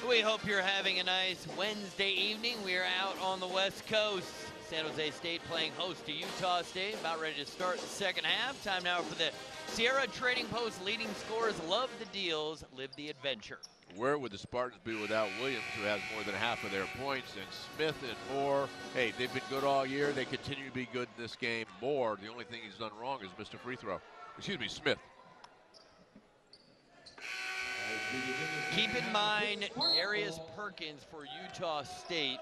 We hope you're having a nice Wednesday evening. We are out on the West Coast. San Jose State playing host to Utah State. About ready to start the second half. Time now for the Sierra Trading Post leading scorers. Love the deals, live the adventure. Where would the Spartans be without Williams, who has more than half of their points, and Smith and Moore? Hey, they've been good all year. They continue to be good in this game. Moore, the only thing he's done wrong is missed a free throw. Excuse me, Smith. Keep in mind, Darius Perkins for Utah State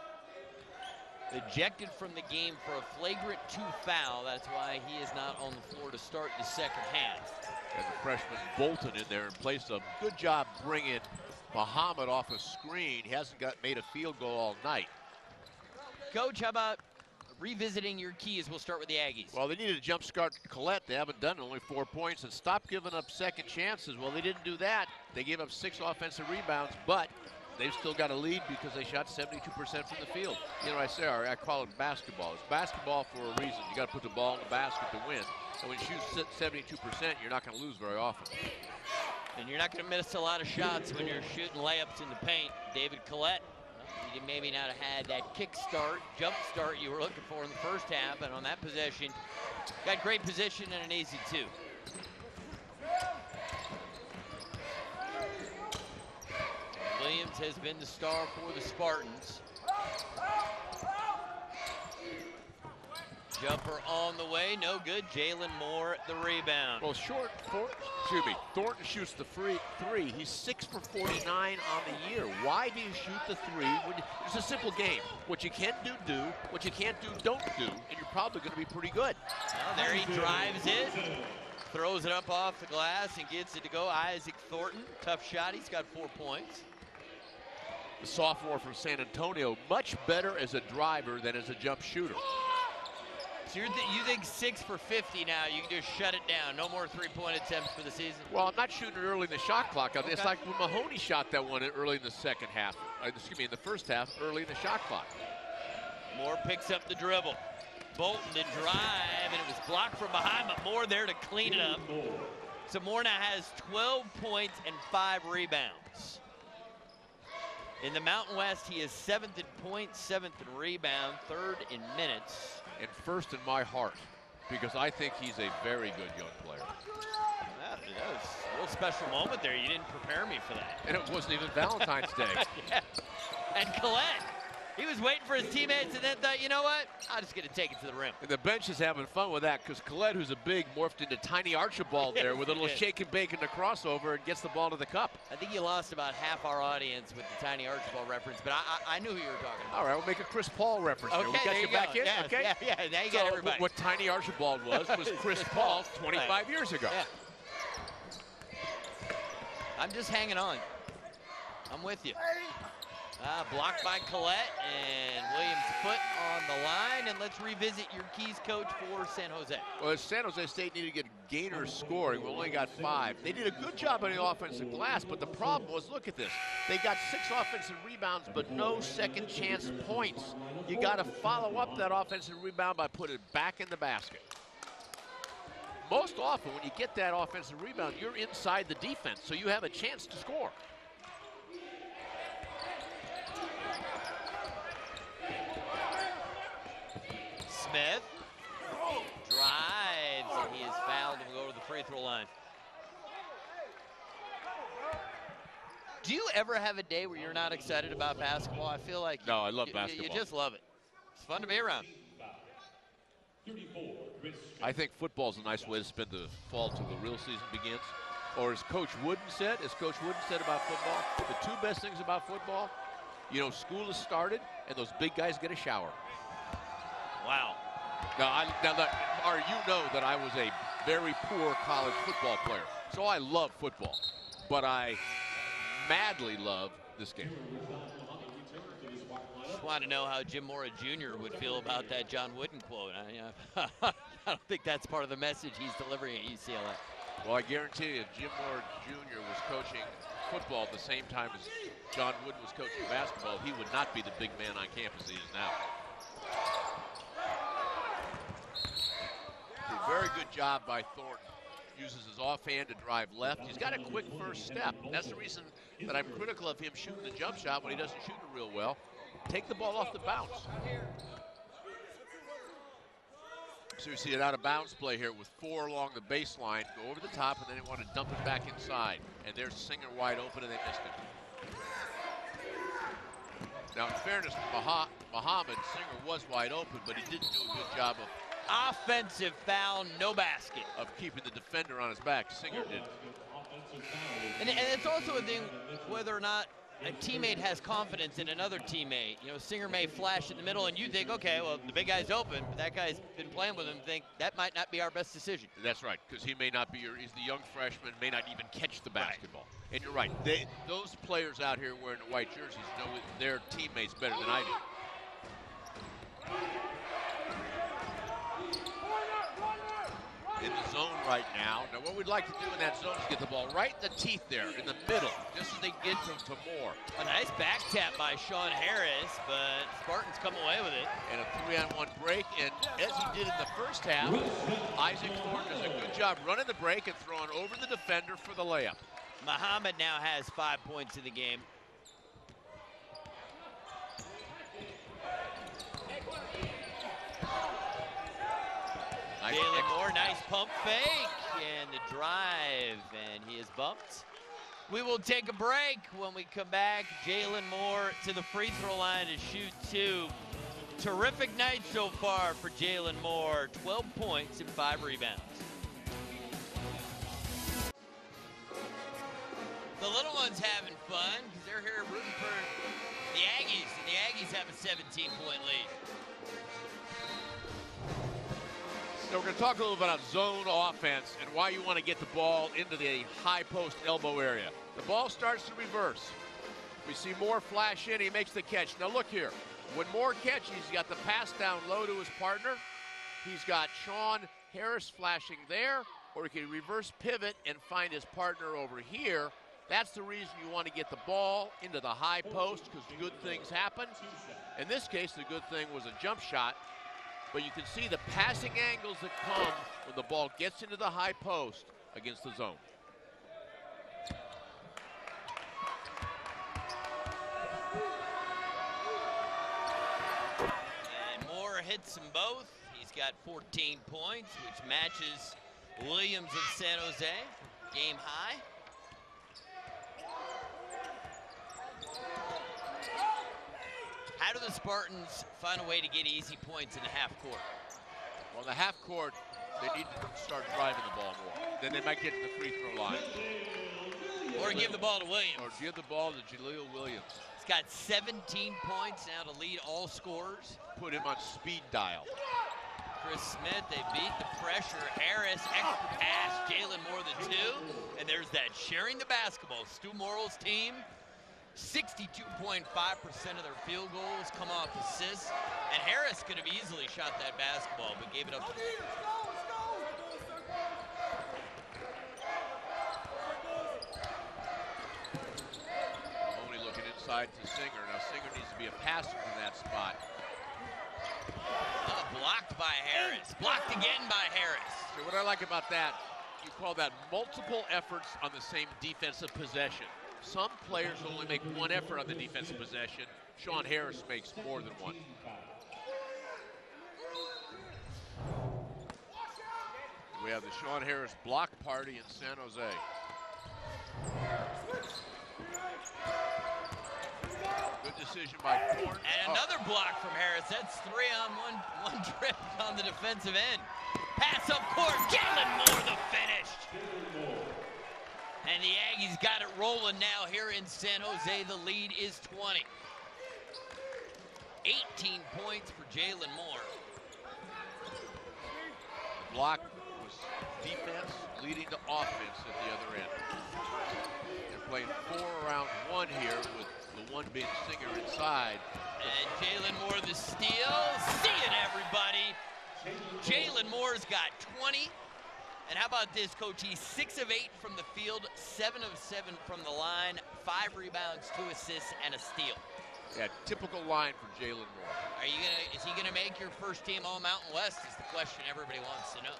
ejected from the game for a flagrant 2 foul. That's why he is not on the floor to start the second half. And the freshman Bolton in there in place of. Good job bringing Muhammad off a screen. He hasn't made a field goal all night. Coach, how about revisiting your keys? We'll start with the Aggies. Well, they needed to jump start Collette. They haven't done it, only 4 points, and stop giving up second chances. Well, they didn't do that. They gave up 6 offensive rebounds, but they've still got a lead because they shot 72% from the field. You know, I call it basketball. It's basketball for a reason. You got to put the ball in the basket to win. And when you shoot 72%, you're not going to lose very often. And you're not going to miss a lot of shots when you're shooting layups in the paint. David Collette, you maybe not have had that kick start, jump start you were looking for in the first half, and on that possession, got great position and an easy 2. Williams has been the star for the Spartans. Jumper on the way, no good. Jalen Moore the rebound. Well, Thornton shoots the three. He's 6 for 49 on the year. Why do you shoot the 3? It's a simple game. What you can do. What you can't do, don't do. And you're probably going to be pretty good. Well, there he drives it, throws it up off the glass and gets it to go. Isaac Thornton, tough shot. He's got 4 points. The sophomore from San Antonio, much better as a driver than as a jump shooter. So you think 6 for 50 now, you can just shut it down. No more 3-point attempts for the season? Well, I'm not shooting it early in the shot clock. Okay. It's like when Mahoney shot that one early in the second half. In the first half, early in the shot clock. Moore picks up the dribble. Bolton to drive, and it was blocked from behind, but Moore there to clean it up. So Moore now has 12 points and 5 rebounds. In the Mountain West, he is 7th in points, 7th in rebound, 3rd in minutes. And 1st in my heart, because I think he's a very good young player. That was a little special moment there. You didn't prepare me for that. And it wasn't even Valentine's Day. Yeah. And Collette, he was waiting for his teammates and then thought, you know what? I'm just going to take it to the rim. And the bench is having fun with that because Collette, who's a big, morphed into tiny Archibald there with a little shake and bake in the crossover and gets the ball to the cup. I think you lost about half our audience with the tiny Archibald reference, but I knew who you were talking about. All right, we'll make a Chris Paul reference there. We got you back in? Yes, okay. Yeah, now you got everybody. What tiny Archibald was Chris Paul 25 years ago. Yeah. I'm just hanging on. I'm with you. Blocked by Collette, and Williams' foot on the line. And let's revisit your keys, Coach, for San Jose. Well, San Jose State needed to get Gainer scoring. We only got 5. They did a good job on the offensive glass, but the problem was, look at this. They got 6 offensive rebounds, but no second chance points. You got to follow up that offensive rebound by putting it back in the basket. Most often, when you get that offensive rebound, you're inside the defense, so you have a chance to score. Smith drives, and he is fouled and will go to the free throw line. Do you ever have a day where you're not excited about basketball? I feel like I love basketball. You just love it. It's fun to be around. I think football is a nice way to spend the fall till the real season begins. Or as Coach Wooden said about football, the 2 best things about football, school has started and those big guys get a shower. Wow. Now, you know that I was a very poor college football player, so I love football, but I madly love this game. Just want to know how Jim Mora Jr. would feel about that John Wooden quote. I don't think that's part of the message he's delivering at UCLA. Well, I guarantee you, if Jim Mora Jr. was coaching football at the same time as John Wooden was coaching basketball, he would not be the big man on campus he is now. A very good job by Thornton. Uses his offhand to drive left. He's got a quick first step. That's the reason that I'm critical of him shooting the jump shot when he doesn't shoot it real well. Take the ball off the bounce. So you see an out-of-bounds play here with 4 along the baseline, go over the top, and then they want to dump it back inside. And there's Singer wide open, and they missed it. Now, in fairness to Muhammad, Singer was wide open, but he didn't do a good job of offensive foul, no basket. Of keeping the defender on his back. Singer did. And it's also a thing whether or not a teammate has confidence in another teammate. You know, Singer may flash in the middle, and you think, okay, well, the big guy's open, but that guy's been playing with him, think that might not be our best decision. That's right, because he may not be he's the young freshman, may not even catch the basketball. Right. And you're right, those players out here wearing the white jerseys know their teammates better than I do. In the zone right now. Now, what we'd like to do in that zone is get the ball right in the teeth there, in the middle, just as they get to Moore. A nice back tap by Sean Harris, but Spartans come away with it. And a 3-on-1 break, and as he did in the first half, Isaac Thornton does a good job running the break and throwing over the defender for the layup. Muhammad now has 5 points in the game. Jalen Moore, nice pump fake, and the drive, and he is bumped. We will take a break. When we come back, Jalen Moore to the free throw line to shoot 2. Terrific night so far for Jalen Moore, 12 points and 5 rebounds. The little ones having fun because they're here rooting for the Aggies, and the Aggies have a 17-point lead. So we're going to talk a little bit about zone offense and why you want to get the ball into the high post elbow area. The ball starts to reverse. We see Moore flash in, he makes the catch. Now look here, when Moore catches, he's got the pass down low to his partner. He's got Sean Harris flashing there, or he can reverse pivot and find his partner over here. That's the reason you want to get the ball into the high post, because good things happen. In this case, the good thing was a jump shot. But you can see the passing angles that come when the ball gets into the high post against the zone. And Moore hits them both. He's got 14 points, which matches Williams of San Jose, game high. How do the Spartans find a way to get easy points in the half court? Well, in the half court, they need to start driving the ball more. Then they might get to the free throw line. Or give the ball to Williams. Or give the ball to Jaleel Williams. He's got 17 points now to lead all scorers. Put him on speed dial. Chris Smith, they beat the pressure. Harris, extra pass, Jalen Moore the 2. And there's that sharing the basketball. Stu Morrill's team. 62.5% of their field goals come off assists. And Harris could have easily shot that basketball, but gave it up. Only looking inside to Singer. Now Singer needs to be a passer from that spot. Blocked by Harris. Blocked again by Harris. So what I like about that, you call that multiple efforts on the same defensive possession. Some players only make one effort on the defensive possession. Sean Harris makes more than one. We have the Sean Harris block party in San Jose. Good decision by Thornton. And another block from Harris. That's 3 on one trip on the defensive end. Pass up court, Jalen Moore the finish. And the Aggies got it rolling now here in San Jose. The lead is 20. 18 points for Jalen Moore. The block was defense leading to offense at the other end. They're playing 4 around 1 here with the one being Singer inside. And Jalen Moore the steal. See it, everybody. Jalen Moore's got 20. And how about this, Coach? He's 6 of 8 from the field, 7 of 7 from the line, 5 rebounds, 2 assists, and a steal. Yeah, typical line for Jalen Moore. Is he gonna make your first team All Mountain West? Is the question everybody wants to know.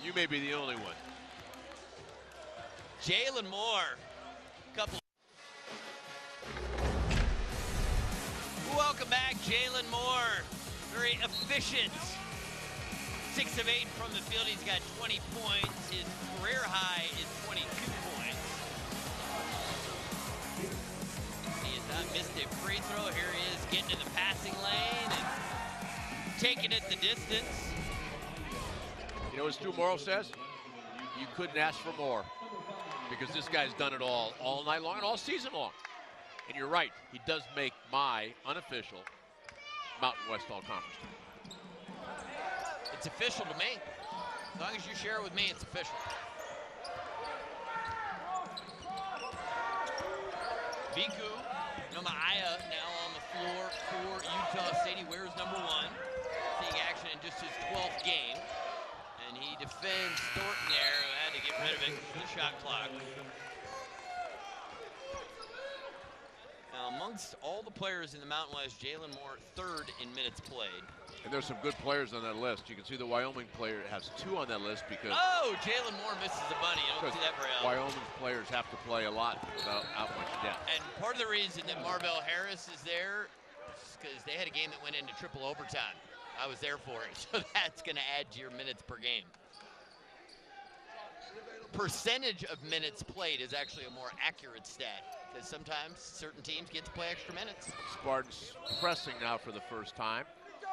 You may be the only one. Jalen Moore couple. Welcome back, Jalen Moore. Very efficient. 6 of 8 from the field. He's got 20 points. His career high is 22 points. He has not missed a free throw. Here he is getting in the passing lane and taking it the distance. You know what Stu Morrow says? You couldn't ask for more, because this guy's done it all night long and all season long. And you're right, he does make my unofficial Mountain West All-Conference team. It's official to me. As long as you share it with me, it's official. Viku Nomaaya now on the floor for Utah State. He wears number 1. Seeing action in just his 12th game. And he defends Thornton there, who had to get rid of it for the shot clock. Now, amongst all the players in the Mountain West, Jalen Moore 3rd in minutes played. And there's some good players on that list. You can see the Wyoming player has 2 on that list because Jalen Moore misses the bunny. You don't see that very often. Wyoming's players have to play a lot without much depth. And part of the reason that Marvell Harris is there is because they had a game that went into triple overtime. I was there for it, so that's going to add to your minutes per game. Percentage of minutes played is actually a more accurate stat, because sometimes certain teams get to play extra minutes. Spartans pressing now for the first time.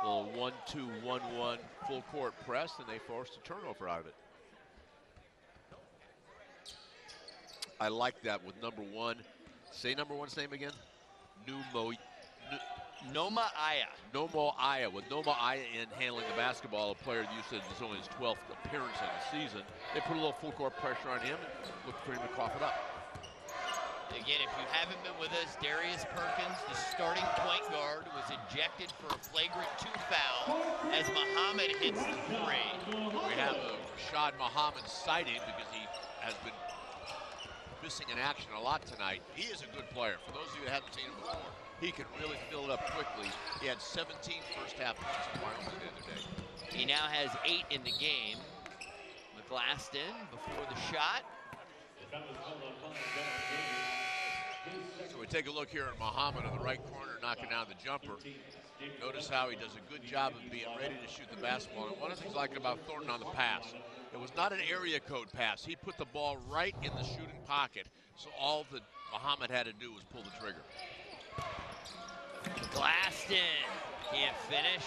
A little 1-2-1-1 full court press, and they forced a turnover out of it. I like that with number 1. Say number 1's name again. Nomaaya. With Nomaaya in handling the basketball, a player that you said is only his 12th appearance on the season. They put a little full court pressure on him and looked for him to cough it up. Again, if you haven't been with us, Darius Perkins, the starting point guard, was ejected for a flagrant 2 foul as Muhammad hits the 3. We have Rashad Muhammad cited because he has been missing in action a lot tonight. He is a good player. For those of you who haven't seen him before, he can really fill it up quickly. He had 17 first half points in Wyoming the other day. He now has 8 in the game. McGlaston before the shot. So we take a look here at Muhammad on the right corner, knocking down the jumper. Notice how he does a good job of being ready to shoot the basketball. And one of the things I like about Thornton on the pass, it was not an area code pass. He put the ball right in the shooting pocket, so all that Muhammad had to do was pull the trigger. McGlaston can't finish.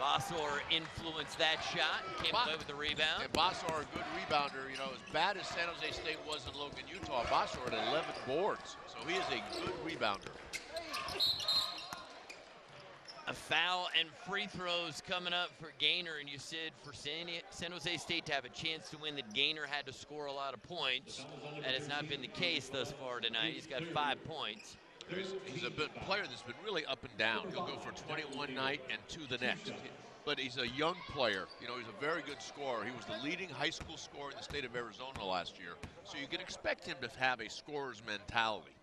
Bossor influenced that shot, came away with the rebound. And Bossor, a good rebounder. You know, as bad as San Jose State was in Logan, Utah, Bossor had 11 boards. So he is a good rebounder. A foul and free throws coming up for Gaynor, and you said for San Jose State to have a chance to win that Gaynor had to score a lot of points. That has not been the case thus far tonight. He's got 5 points. He's a player that's been really up and down. He'll go for 21 night and 2 the next. But he's a young player. You know, he's a very good scorer. He was the leading high school scorer in the state of Arizona last year. So you can expect him to have a scorer's mentality.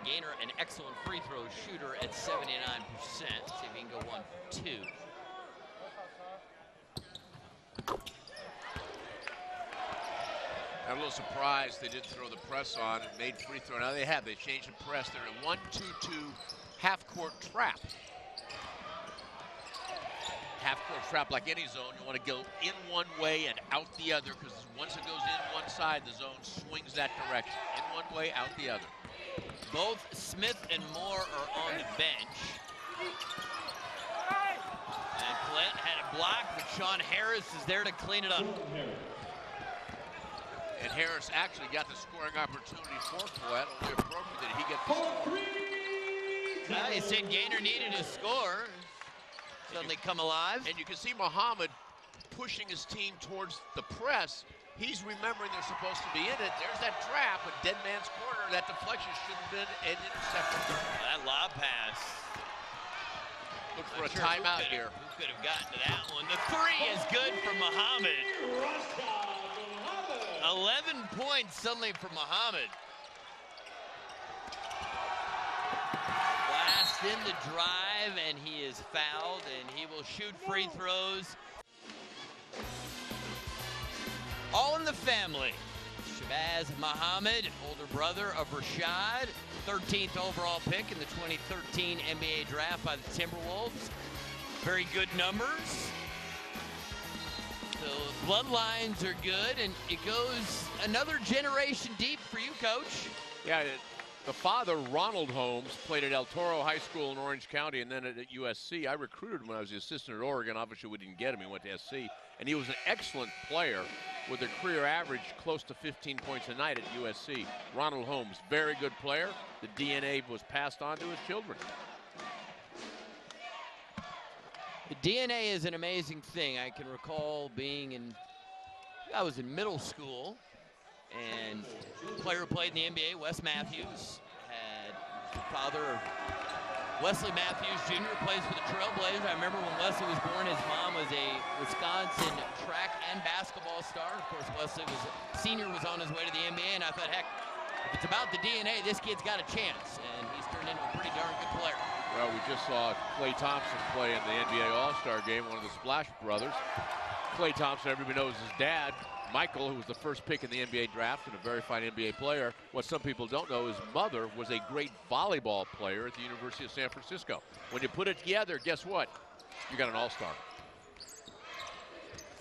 Gaynor, an excellent free throw shooter at 79%. See if he can go 1 for 2. I'm a little surprised they didn't throw the press on and made free throw. Now they have. They changed the press. They're in a 1-2-2 half-court trap. Half-court trap, like any zone, you want to go in one way and out the other, because once it goes in one side, the zone swings that direction. In one way, out the other. Both Smith and Moore are on the bench. And Clint had a block, but Sean Harris is there to clean it up. And Harris actually got the scoring opportunity for Collette. Only appropriate that he get the score. Well, he said Gaynor needed a score. Suddenly come alive. And you can see Muhammad pushing his team towards the press. He's remembering they're supposed to be in it. There's that trap, a dead man's corner. That deflection should have been an interception. That lob pass. Look for a timeout here. Who could have gotten to that one? The 3 is good for Muhammad. 11 points suddenly for Muhammad. Last in the drive, and he is fouled, and he will shoot free throws. family. Shabazz Muhammad, older brother of Rashad, 13th overall pick in the 2013 NBA draft by the Timberwolves. Very good numbers. The bloodlines are good, and it goes another generation deep for you, Coach. Yeah, the father, Ronald Holmes, played at El Toro High School in Orange County and then at USC. I recruited him when I was the assistant at Oregon. Obviously, we didn't get him. He went to SC. And he was an excellent player with a career average close to 15 points a night at USC. Ronald Holmes, very good player. The DNA was passed on to his children. The DNA is an amazing thing. I can recall I was in middle school, and a player who played in the NBA, Wes Matthews, had the father of Wesley Matthews Jr., who plays for the Trailblazers. I remember when Wesley was born, his mom was a Wisconsin track and basketball star. Of course, Wesley was on his way to the NBA, and I thought, heck, if it's about the DNA, this kid's got a chance, and he's turned into a pretty darn good player. Well, we just saw Klay Thompson play in the NBA All-Star game, one of the Splash brothers. Klay Thompson, everybody knows his dad, Michael, who was the first pick in the NBA draft and a very fine NBA player. What some people don't know, his mother was a great volleyball player at the University of San Francisco. When you put it together, guess what? You got an all-star.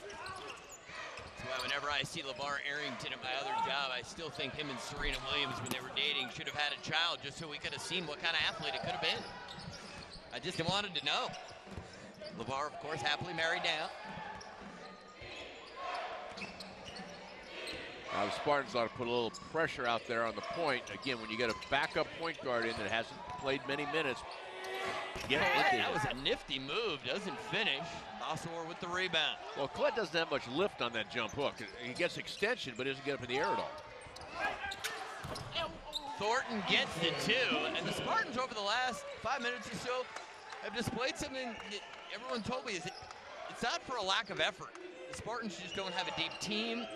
That's why whenever I see LeVar Arrington at my other job, I still think him and Serena Williams, when they were dating, should have had a child just so we could have seen what kind of athlete it could have been. I just wanted to know. LeVar, of course, happily married now. Now the Spartans ought to put a little pressure out there on the point. Again, when you get a backup point guard in that hasn't played many minutes, that was a nifty move. Doesn't finish. Osor with the rebound. Well, Klett doesn't have much lift on that jump hook. He gets extension, but doesn't get up in the air at all. Thornton gets the two, and the Spartans over the last 5 minutes or so have displayed something that everyone told me it's not for a lack of effort. The Spartans just don't have a deep team.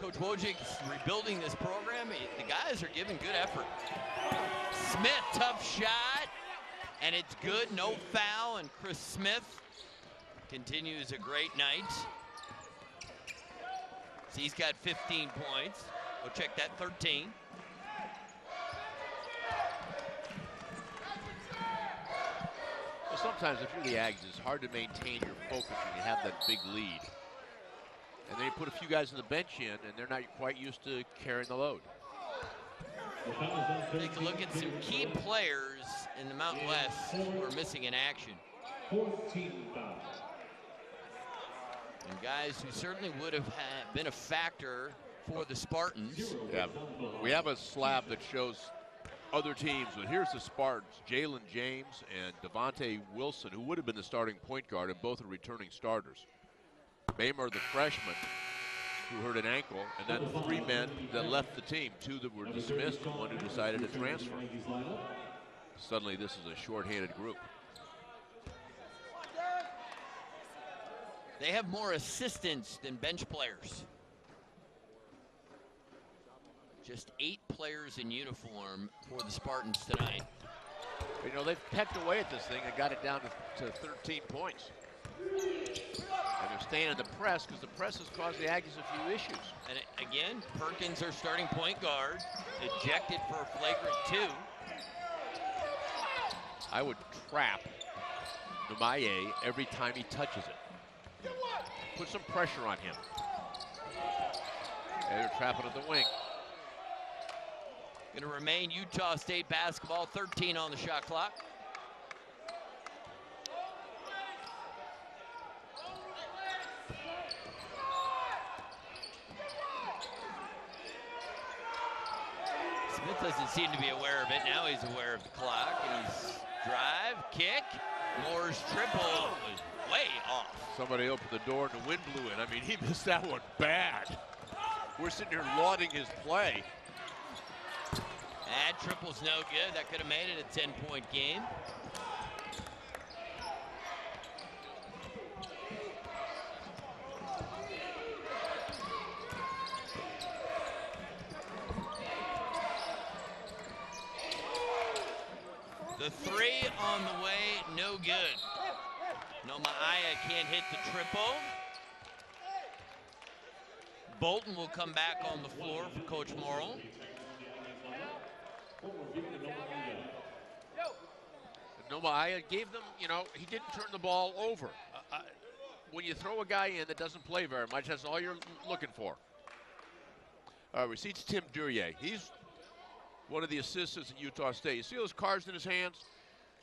Coach Wojcik's rebuilding this program. The guys are giving good effort. Smith, tough shot, and it's good, no foul, and Chris Smith continues a great night. So he's got 15 points. Go check that, 13. Well, sometimes if you're the Aggies, it's hard to maintain your focus when you have that big lead. And then you put a few guys on the bench in, and they're not quite used to carrying the load. Take a look at some key players in the Mountain West who are missing in action. And guys who certainly would have been a factor for the Spartans. Yeah, we have a slab that shows other teams, but here's the Spartans. Jalen James and Devontae Wilson, who would have been the starting point guard, and both are returning starters. Bamer, the freshman, who hurt an ankle, and then 3 men that left the team, 2 that were dismissed and 1 who decided to transfer. Suddenly this is a short-handed group. They have more assistants than bench players. Just 8 players in uniform for the Spartans tonight. You know, they've pecked away at this thing and got it down to 13 points. And they're staying in the press because the press has caused the Aggies a few issues. And again, Perkins, our starting point guard, ejected for a flagrant 2. I would trap Numaye every time he touches it. Put some pressure on him. And they're trapping at the wing. Going to remain Utah State basketball, 13 on the shot clock. Smith doesn't seem to be aware of it. Now he's aware of the clock. And he's drive, kick. Moore's triple was way off. Somebody opened the door and the wind blew in. I mean, he missed that one bad. We're sitting here lauding his play. That triple's no good. That could have made it a 10-point game. The 3 on the way, no good. Nomaaya can't hit the triple. Bolton will come back on the floor for Coach Morrill. No, I gave them, you know, he didn't turn the ball over. When you throw a guy in that doesn't play very much, that's all you're looking for. Receipts Tim Duryea. He's one of the assistants at Utah State. You see those cards in his hands?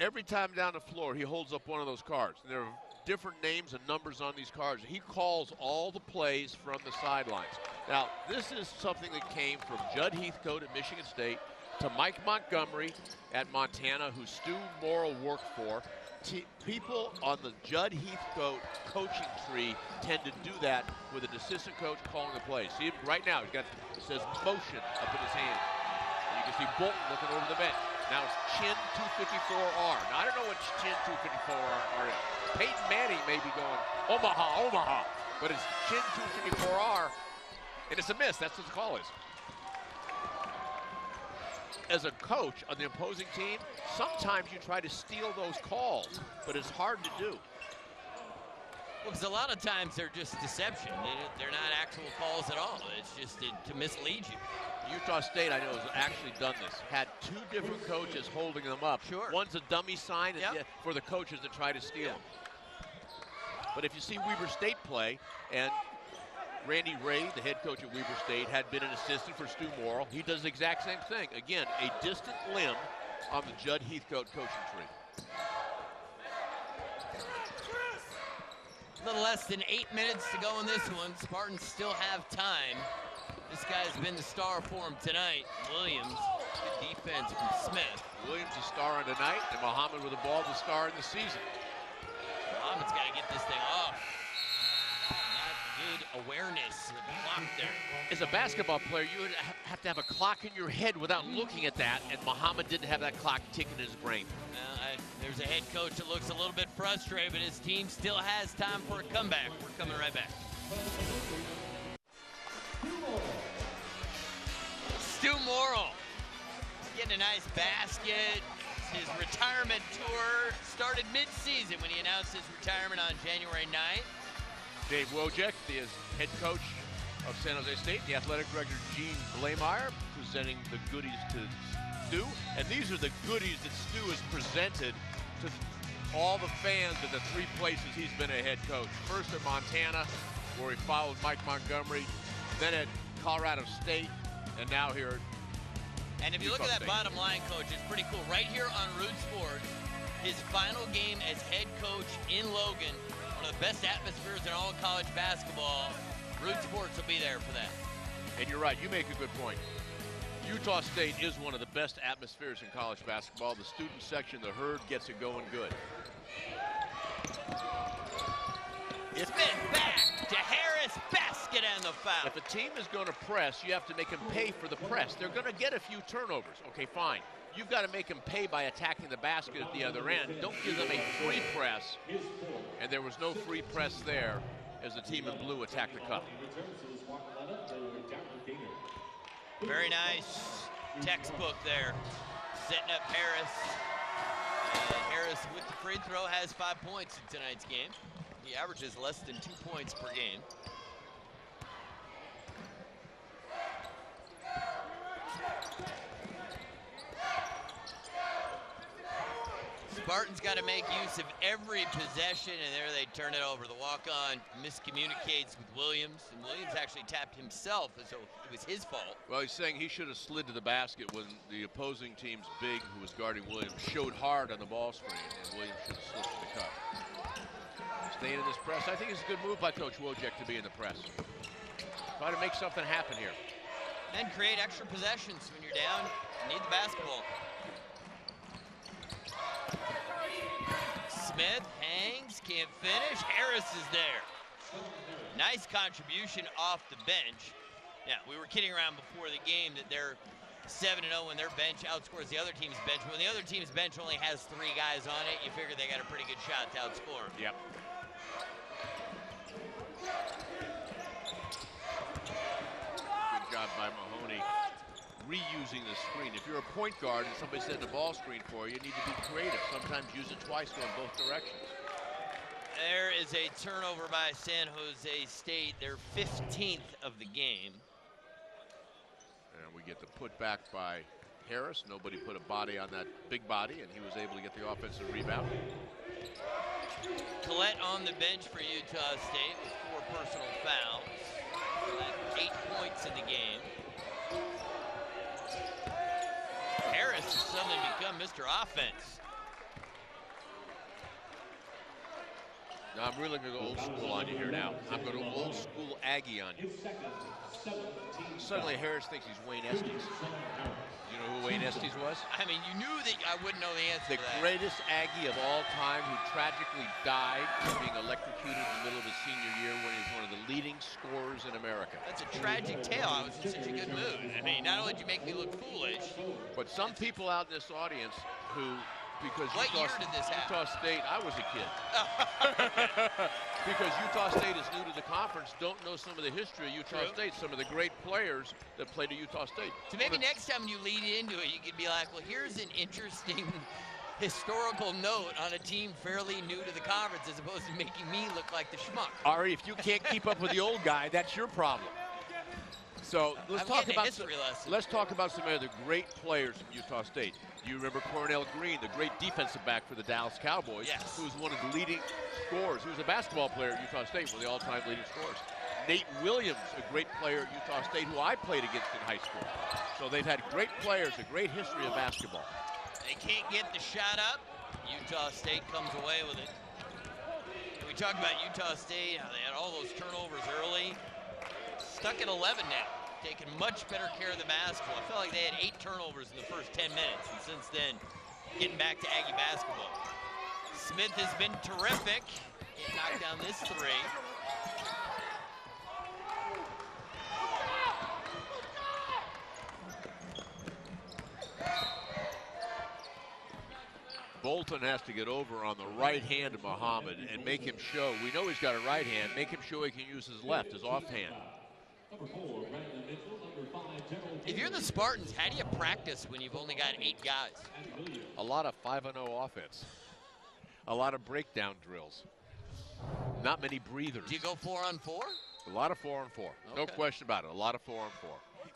Every time down the floor, he holds up one of those cards. There are different names and numbers on these cards. He calls all the plays from the sidelines. Now, this is something that came from Judd Heathcote at Michigan State to Mike Montgomery at Montana, who Stu Morrill worked for. People on the Judd Heathcote coaching tree tend to do that with an assistant coach calling the plays. See him right now, it says motion up in his hand. And you can see Bolton looking over the bench. Now it's Chin 254R. Now I don't know what Chin 254R is. Peyton Manning may be going Omaha, Omaha. But it's Chin 254R, and it's a miss. That's what the call is. As a coach on the opposing team, sometimes you try to steal those calls, but it's hard to do. Well, because a lot of times they're just deception. They're not actual calls at all. It's just to mislead you. Utah State, I know, has actually done this. Had two different coaches holding them up. Sure. One's a dummy sign for the coaches to try to steal them. But if you see Weber State play, and Randy Ray, the head coach at Weber State, had been an assistant for Stu Morrill. He does the exact same thing. Again, a distant limb on the Judd Heathcote coaching tree. A little less than 8 minutes to go in this one. Spartans still have time. This guy's been the star for him tonight. Williams, good defense from Smith. Williams the star on tonight, and Muhammad with the ball, the star in the season. Muhammad's got to get this thing off. Good awareness of the clock there. As a basketball player, you would have to have a clock in your head without looking at that, and Muhammad didn't have that clock ticking in his brain. There's a head coach that looks a little bit frustrated, but his team still has time for a comeback. We're coming right back. Stu Morrill getting a nice basket. His retirement tour started mid-season when he announced his retirement on January 9th. Dave Wojcik, the head coach of San Jose State, the athletic director Gene Blameyer, presenting the goodies to Stu. And these are the goodies that Stu has presented to all the fans at the three places he's been a head coach. First at Montana, where he followed Mike Montgomery, then at Colorado State, and now here at And if you look at that bottom line, Coach, it's pretty cool. Right here on Root Sports, his final game as head coach in Logan, one of the best atmospheres in all college basketball. Root Sports will be there for that. And you're right, you make a good point. Utah State is one of the best atmospheres in college basketball. The student section, the herd, gets it going good. Smith back to Harris, basket and the foul. If a team is going to press, you have to make them pay for the press. They're going to get a few turnovers. Okay, fine. You've got to make them pay by attacking the basket at the other end. Don't give them a free press. And there was no free press there as the team in blue attacked the cup. Very nice textbook there. Setting up Harris. And Harris with the free throw has 5 points in tonight's game. He averages less than 2 points per game. Spartans got to make use of every possession, and there they turn it over. The walk-on miscommunicates with Williams, and Williams actually tapped himself as though it was his fault. Well, he's saying he should have slid to the basket when the opposing team's big, who was guarding Williams, showed hard on the ball screen, and Williams should have slipped to the cup. Staying in this press, I think it's a good move by Coach Wojcik to be in the press. Try to make something happen here. And create extra possessions when you're down. You need the basketball. Smith hangs, can't finish. Harris is there. Nice contribution off the bench. Yeah, we were kidding around before the game that they're 7-0 when their bench outscores the other team's bench. When the other team's bench only has 3 guys on it, you figure they got a pretty good shot to outscore them. Yep. Good job by Mahoney reusing the screen. If you're a point guard and somebody setting a ball screen for you, you need to be creative. Sometimes use it twice, go in both directions. There is a turnover by San Jose State, their 15th of the game. And we get the putback by Harris. Nobody put a body on that big body, and he was able to get the offensive rebound. Collette on the bench for Utah State with 4 personal fouls. Collette 8 points in the game. Harris has suddenly become Mr. Offense. Now I'm really going to go old school on you here now. I'm going to old school Aggie on you. Suddenly Harris thinks he's Wayne Estes. You know who Wayne Estes was? I mean, you knew that I wouldn't know the answer The to that. greatest Aggie of all time, who tragically died being electrocuted in the middle of his senior year when he was one of the leading scorers in America. That's a tragic tale. I was in such a good mood. I mean, not only did you make me look foolish. But some people out in this audience who, because What year did this happen? Utah State, I was a kid. Because Utah State is new to the conference, don't know some of the history of Utah State, some of the great players that played at Utah State. So maybe next time you lead into it, you could be like, well, here's an interesting historical note on a team fairly new to the conference, as opposed to making me look like the schmuck. Ari, if you can't keep up with the old guy, that's your problem. So let's talk about some other great players from Utah State. You remember Cornell Green, the great defensive back for the Dallas Cowboys, yes, who was one of the leading scorers. He was a basketball player at Utah State, one of the all-time leading scorers. Nate Williams, a great player at Utah State, who I played against in high school. So they've had great players, a great history of basketball. They can't get the shot up. Utah State comes away with it. We talked about Utah State, how they had all those turnovers early. Stuck at 11 now, taking much better care of the basketball. I felt like they had 8 turnovers in the first 10 minutes, and since then, getting back to Aggie basketball. Smith has been terrific. He knocked down this 3. Bolton has to get over on the right hand of Muhammad and make him show. We know he's got a right hand. Make him show he can use his left, his offhand. If you're the Spartans, how do you practice when you've only got 8 guys? A lot of 5-0 offense. A lot of breakdown drills. Not many breathers. Do you go 4-on-4? A lot of 4-on-4. Okay. No question about it. A lot of 4-on-4.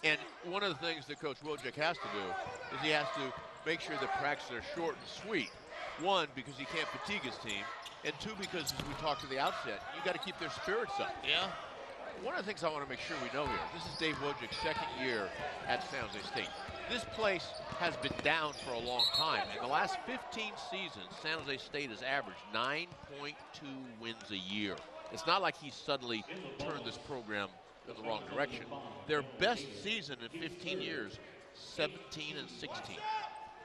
And one of the things that Coach Wojcik has to do is he has to make sure the practices are short and sweet. 1, because he can't fatigue his team. And 2, because as we talked at the outset, you got to keep their spirits up. Yeah. One of the things I want to make sure we know here, this is Dave Wojcik's 2nd year at San Jose State. This place has been down for a long time. In the last 15 seasons, San Jose State has averaged 9.2 wins a year. It's not like he suddenly turned this program in the wrong direction. Their best season in 15 years, 17 and 16.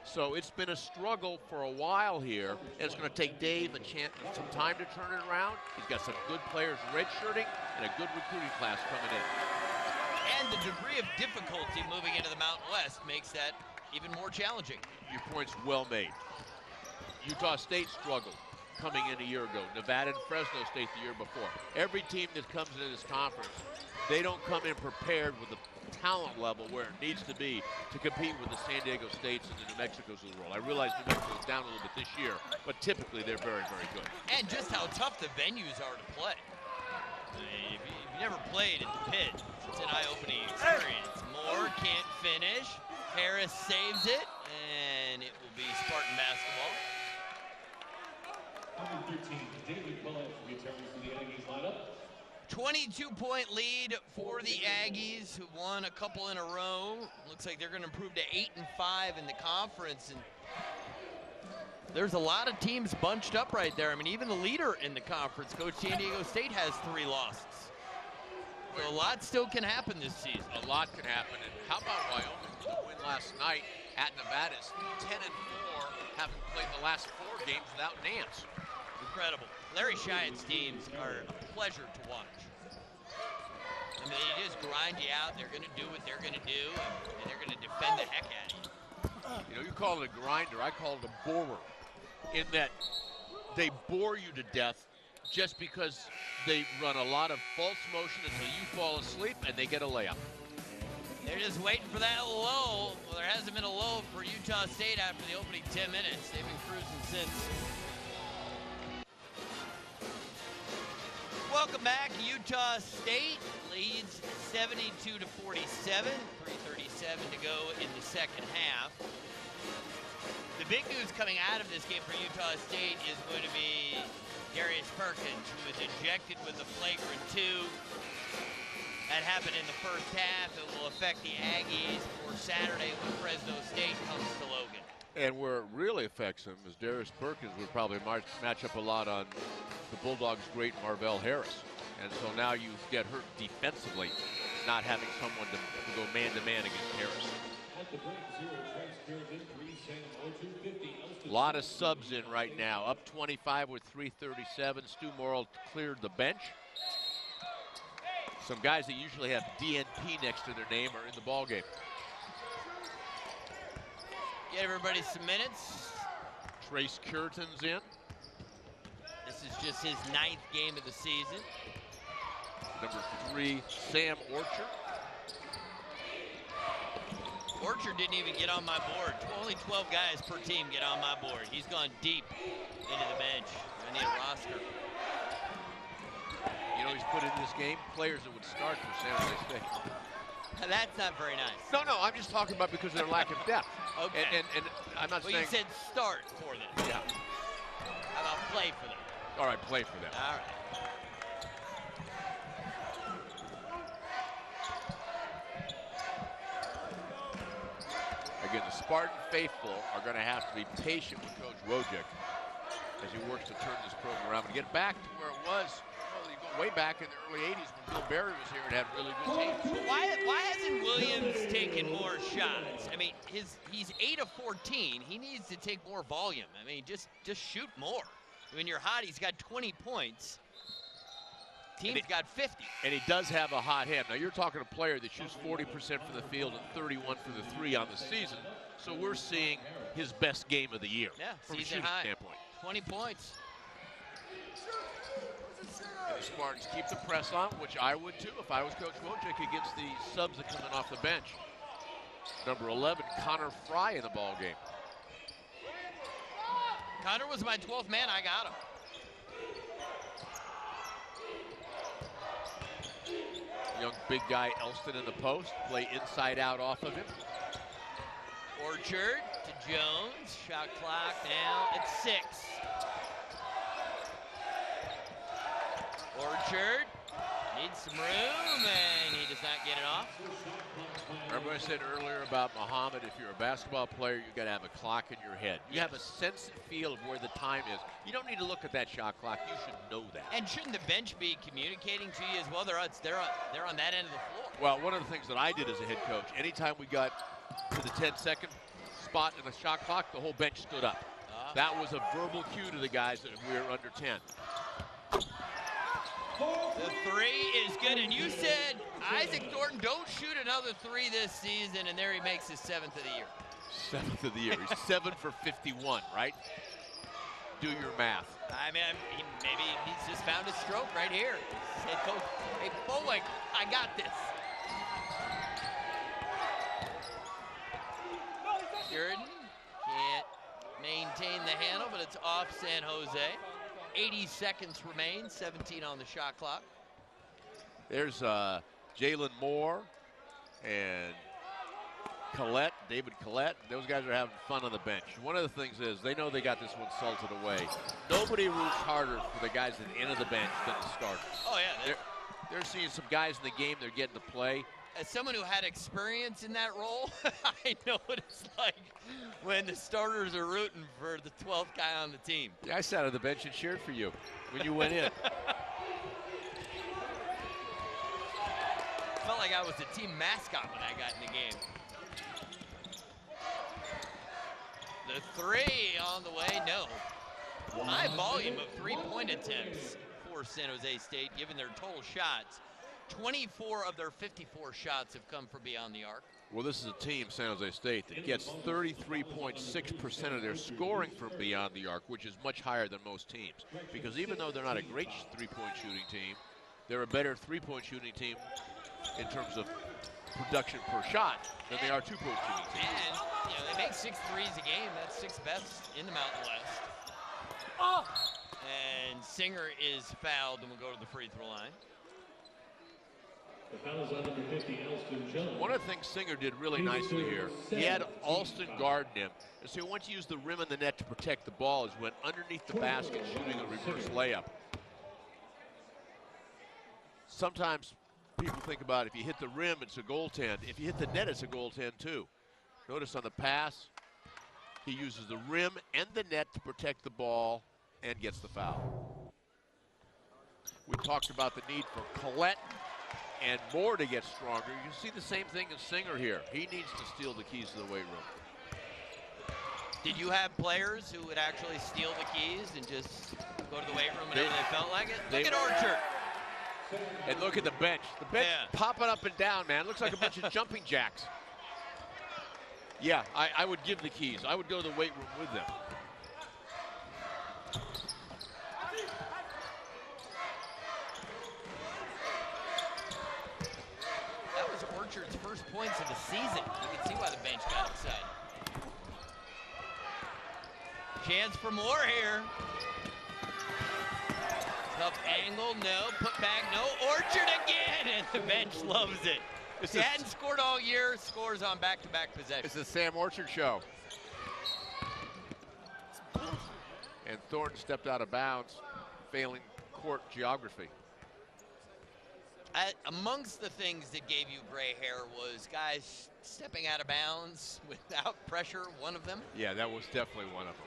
So it's been a struggle for a while here, and it's going to take Dave some time to turn it around. He's got some good players redshirting and a good recruiting class coming in. And the degree of difficulty moving into the Mountain West makes that even more challenging. Your point's well made. Utah State struggled coming in a year ago. Nevada and Fresno State the year before. Every team that comes into this conference, they don't come in prepared with the talent level where it needs to be to compete with the San Diego States and the New Mexicos of the world. I realize New Mexico's down a little bit this year, but typically they're very, very good. And just how tough the venues are to play. I mean, if you've never played at the Pit, it's an eye-opening experience. Moore can't finish. Harris saves it, and it will be Spartan basketball. Number 13, David Collette returns to the Aggies lineup. 22-point lead for the Aggies, who won a couple in a row. Looks like they're going to improve to 8-5 in the conference. And there's a lot of teams bunched up right there. I mean, even the leader in the conference, Coach San Diego State, has 3 losses. So a lot still can happen this season. A lot can happen. And how about Wyoming with a win last night at Nevada? 10-4, having played the last 4 games without Nance. Incredible. Larry Shine's teams are a pleasure to watch. I mean, they just grind you out. They're going to do what they're going to do, and they're going to defend the heck out of you. You know, you call it a grinder. I call it a borer, in that they bore you to death just because they run a lot of false motion until you fall asleep and they get a layup. They're just waiting for that low. Well, there hasn't been a low for Utah State after the opening 10 minutes. They've been cruising since. Welcome back. Utah State leads 72 to 47. 3:37 to go in the second half. The big news coming out of this game for Utah State is going to be Darius Perkins, who was ejected with a flagrant 2. That happened in the first half. It will affect the Aggies for Saturday when Fresno State comes to Logan. And where it really affects him is Darius Perkins would probably match up a lot on the Bulldogs' great Marvell Harris. And so now you get hurt defensively, not having someone to go man-to-man against Harris. A lot of subs in right now. Up 25 with 3:37. Stu Morrill cleared the bench. Some guys that usually have DNP next to their name are in the ballgame. Get everybody some minutes. Trace Cureton's in. This is just his 9th game of the season. Number 3, Sam Orchard. Orchard didn't even get on my board. Only 12 guys per team get on my board. He's gone deep into the bench. I need a roster. You know, he's put in this game players that would start for San Jose State. That's not very nice. No, I'm just talking about because of their lack of depth. Okay. And I'm not saying. Well, you said start for them. Yeah. How about play for them? All right, play for them. All right. Again, the Spartan faithful are going to have to be patient with Coach Wojcik as he works to turn this program around and get back to where it was. Well, you go way back in the early 80s when Bill Barry was here and had really good teams. But why hasn't Williams taken more shots? I mean, he's 8 of 14. He needs to take more volume. I mean, just shoot more. When you're hot, he's got 20 points. Team's got 50. And he does have a hot hand. Now, you're talking a player that shoots 40% from the field and 31 from the 3 on the season. So we're seeing his best game of the year from a shooting standpoint. 20 points. And the Spartans keep the press on, which I would too if I was Coach Wojcik against the subs that come in off the bench. Number 11, Connor Fry in the ball game. Connor was my 12th man. I got him. Young big guy Elston in the post, play inside out off of him. Orchard to Jones, shot clock now at 6. Orchard needs some room and he does not get it off. Remember what I said earlier about Muhammad, if you're a basketball player, you got to have a clock in your head. You have a sense and feel of where the time is. You don't need to look at that shot clock, you should know that. And shouldn't the bench be communicating to you as well? They're on that end of the floor. Well, one of the things that I did as a head coach, anytime we got to the 10-second spot in the shot clock, the whole bench stood up. That was a verbal cue to the guys that we were under 10. The 3 is good, and you said Isaac Thornton don't shoot another 3 this season, and there he makes his 7th of the year. 7th of the year. He's 7 for 51, right? Do your math. I mean, maybe he's just found his stroke right here. Head coach, hey, Bowling, I got this. Jordan can't maintain the handle, but it's off San Jose. 80 seconds remain, 17 on the shot clock. There's Jalen Moore and Collette, David Collette. Those guys are having fun on the bench. One of the things is they know they got this one salted away. Nobody roots harder for the guys at the end of the bench than the starters. Oh, yeah. They're seeing some guys in the game they're getting to play. As someone who had experience in that role, I know what it's like when the starters are rooting for the 12th guy on the team. Yeah, I sat on the bench and cheered for you when you went in. Felt like I was the team mascot when I got in the game. The 3 on the way, no. High volume of 3-point attempts for San Jose State, given their total shots. 24 of their 54 shots have come from beyond the arc. Well, this is a team, San Jose State, that gets 33.6% of their scoring from beyond the arc, which is much higher than most teams. Because even though they're not a great three-point shooting team, they're a better three-point shooting team in terms of production per shot than they are two-point shooting teams. And, you know, they make 6 threes a game. That's 6th best in the Mountain West. And And Singer is fouled and will go to the free throw line. The foul is on number 50, Alston Jones. One of the things Singer did really nicely here, he had Alston guarding him. And so he wants to use the rim and the net to protect the ball as he went underneath the basket shooting a reverse layup. Sometimes people think about if you hit the rim, it's a goaltend. If you hit the net, it's a goaltend too. Notice on the pass, he uses the rim and the net to protect the ball and gets the foul. We talked about the need for Collette and Moore to get stronger. You see the same thing in Singer here. He needs to steal the keys to the weight room. Did you have players who would actually steal the keys and just go to the weight room whenever they felt like it? Look at Orchard. And look at the bench. The bench popping up and down, man. Looks like a bunch of jumping jacks. Yeah, I would give the keys. I would go to the weight room with them. That was Orchard's first points of the season. You can see why the bench got excited. Chance for more here. Tough angle, no. Put back, no. Orchard again, and the bench loves it. He hadn't scored all year, scores on back-to-back possessions. It's the Sam Orchard show. And Thornton stepped out of bounds, failing court geography. Amongst the things that gave you gray hair was guys stepping out of bounds without pressure, one of them. Yeah, that was definitely one of them.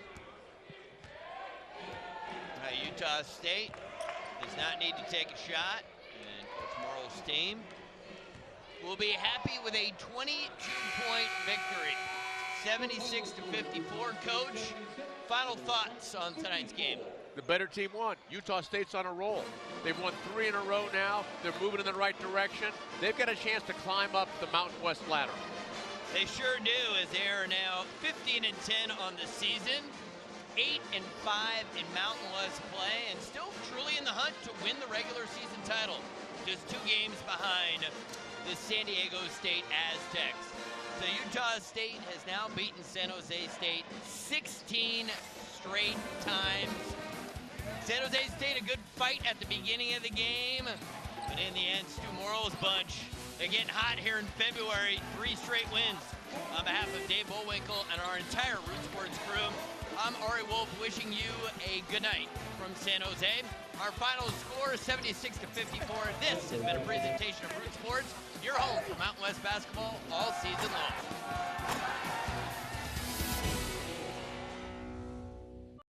Utah State does not need to take a shot, and Coach Morrow's team will be happy with a 22-point victory, 76-54. Coach, final thoughts on tonight's game? The better team won. Utah State's on a roll. They've won 3 in a row now. They're moving in the right direction. They've got a chance to climb up the Mountain West ladder. They sure do, as they are now 15-10 on the season, 8-5 in Mountain West play, and still truly in the hunt to win the regular season title. Just 2 games behind the San Diego State Aztecs. So Utah State has now beaten San Jose State 16 straight times. San Jose State, a good fight at the beginning of the game, but in the end, Stu Morrow's bunch, they're getting hot here in February, 3 straight wins. On behalf of Dave Bullwinkle and our entire Root Sports crew, I'm Ari Wolf wishing you a good night from San Jose. Our final score is 76-54. This has been a presentation of Root Sports, your home for Mountain West basketball all season long.